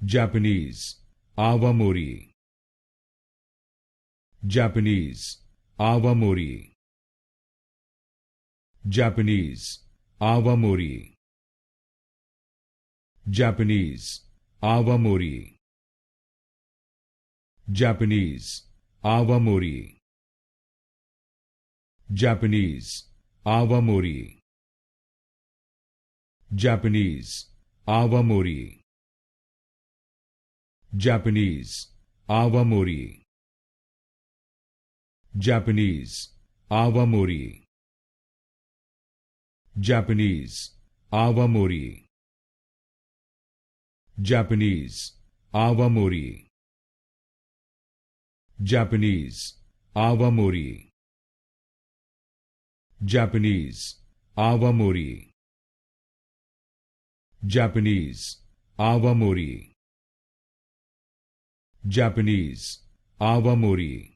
Japanese, Awamori. Japanese, Awamori. Japanese, Awamori. Japanese, Awamori. Japanese, Awamori. Japanese, Awamori. Japanese, Awamori. Japanese, Awamori. Japanese, Awamori. Japanese, Awamori. Japanese, Awamori. Japanese, Awamori. Japanese, Awamori. Japanese, Awamori. Japanese, Awamori.